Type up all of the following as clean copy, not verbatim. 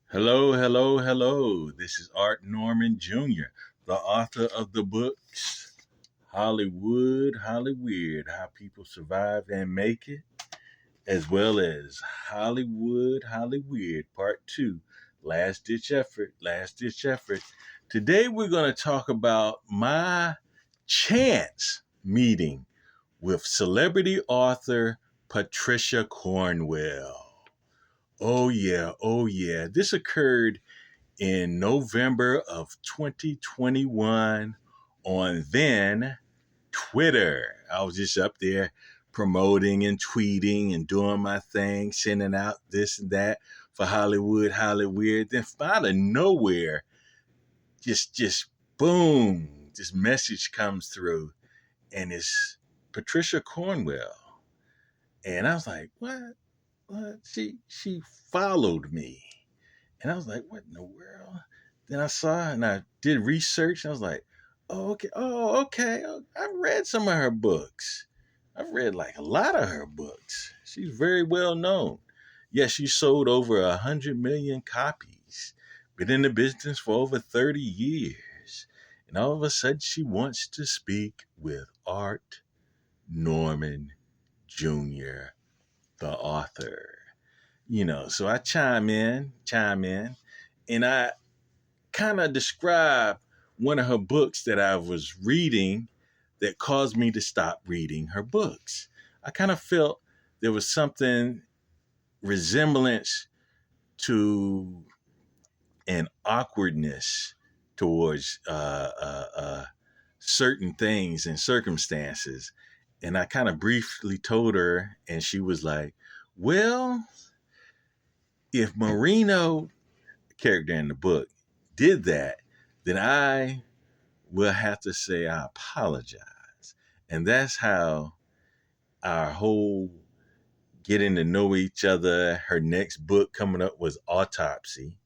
Hello, hello, hello. This is Art Norman Jr., the author of the books Hollywood, Hollyweird, How People Survive and Make It, as well as Hollywood, Hollyweird, Part 2, Last Ditch Effort, Last Ditch Effort. Today we're going to talk about my chance meeting with celebrity author Patricia Cornwell. Oh, yeah, oh, yeah. This occurred in November of 2021 on then Twitter. I was just up there promoting and tweeting and doing my thing, sending out this and that for Hollywood, Hollyweird. Then out of nowhere, just boom, this message comes through, and it's Patricia Cornwell. And I was like, what? What? She followed me. And I was like, what in the world? Then I saw and I did research. And I was like, oh, okay. Oh, okay. I've read some of her books. I've read like a lot of her books. She's very well known. Yes, she sold over 100 million copies. Been in the business for over 30 years. And all of a sudden, she wants to speak with Art Norman Jr., the author. So I chime in, and I kind of describe one of her books that I was reading that caused me to stop reading her books. I kind of felt there was something resemblance to an awkwardness towards certain things and circumstances. And I kind of briefly told her, and she was like, well, if Marino, character in the book, did that, then I will have to say I apologize. And that's how our whole getting to know each other, her next book coming up was Autopsy,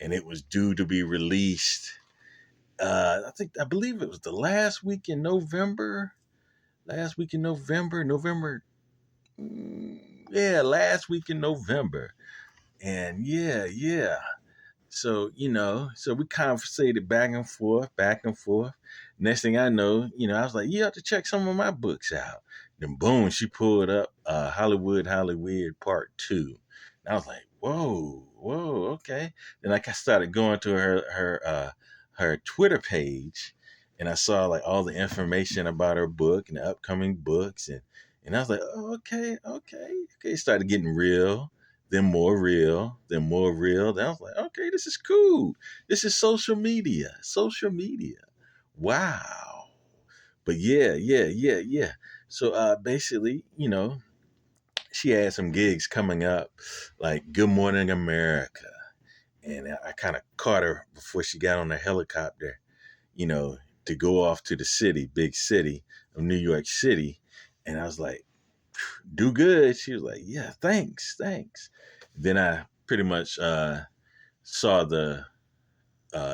and it was due to be released. I believe it was the last week in November. November. Yeah, last week in November. And yeah. So we conversated back and forth, back and forth. Next thing I know, I was like, you have to check some of my books out. Then boom, she pulled up Hollywood, Hollyweird Part 2. And I was like, whoa, okay. Then I started going to her Twitter page, and I saw like all the information about her book and the upcoming books, and I was like, oh, okay. It started getting real, then more real, then more real. Then I was like, okay, this is cool. This is social media. Social media. Wow. But yeah. So basically, she had some gigs coming up, like Good Morning America. And I kind of caught her before she got on the helicopter, you know, to go off to the city, big city of New York City. And I was like, do good. She was like, yeah, thanks. Then I pretty much saw the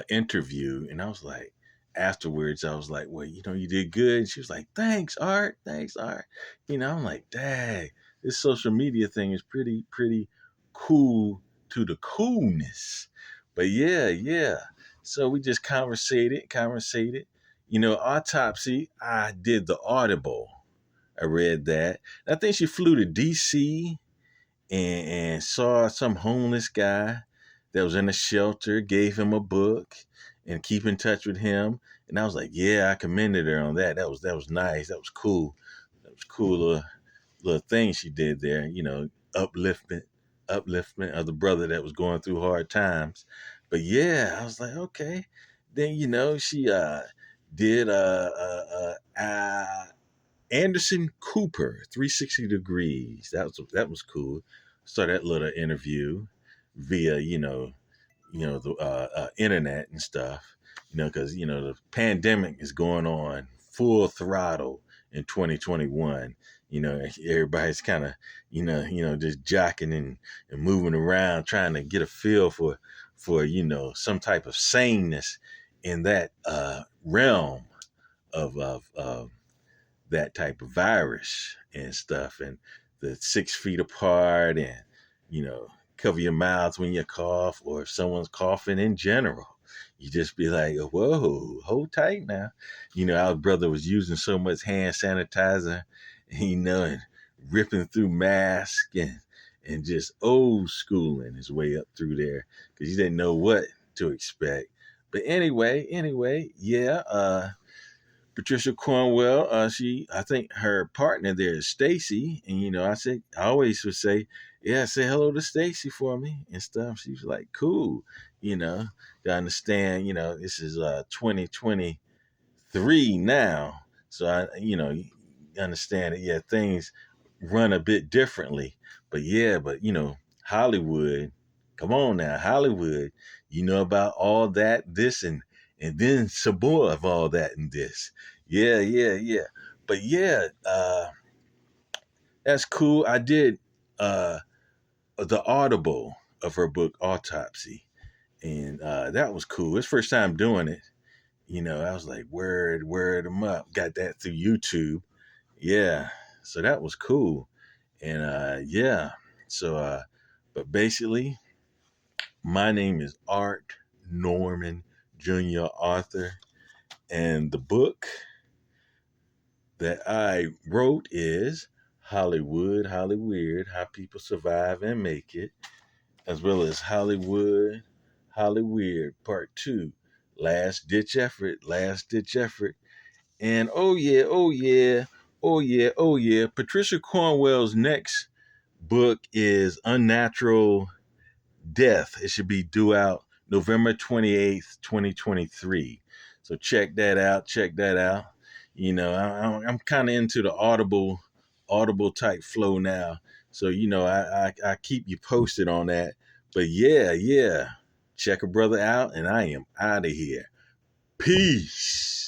interview, and I was like, afterwards, I was like, well, you did good. And she was like, thanks, Art. I'm like, dang, this social media thing is pretty cool to the coolness. But yeah. So we just conversated. Autopsy, I did the Audible. I read that. I think she flew to DC and saw some homeless guy that was in a shelter, gave him a book, and keep in touch with him. And I was like, yeah, I commended her on that. That was nice. That was cool. That was cool little thing she did there. Upliftment of the brother that was going through hard times. But yeah, I was like, okay. Then she did Anderson Cooper, 360 Degrees. That was cool. Saw that little interview via the internet and stuff. Because the pandemic is going on full throttle in 2021. Everybody's kind of just jocking and moving around, trying to get a feel for some type of sameness in that realm of that type of virus and stuff, and the 6 feet apart, and cover your mouth when you cough, or if someone's coughing in general. You just be like, whoa, hold tight now. Our brother was using so much hand sanitizer, and ripping through masks and just old schooling his way up through there because he didn't know what to expect. But anyway, yeah, Patricia Cornwell, I think her partner there is Stacy, and I always would say, yeah, say hello to Stacy for me and stuff. She was like, cool, you know, to understand, this is 2023 now, so you understand it. Yeah, things run a bit differently, but yeah, Hollywood, come on now, Hollywood, you know about all that, this, and then some more of all that and this. Yeah. But yeah, that's cool. I did uh the Audible of her book Autopsy, and that was cool. It's first time doing it. I was like, word them up. Got that through YouTube. Yeah. So that was cool. And yeah. So but basically, my name is Art Norman Jr. Author, and the book that I wrote is Hollywood, Hollyweird, How People Survive and Make It, as well as Hollywood, Hollyweird Part 2, Last Ditch Effort, Last Ditch Effort. And oh yeah, Patricia Cornwell's next book is Unnatural Death. It should be due out November 28th, 2023. So check that out. Check that out. I'm kind of into the audible type flow now. So, I keep you posted on that. But yeah. Check a brother out, and I am out of here. Peace.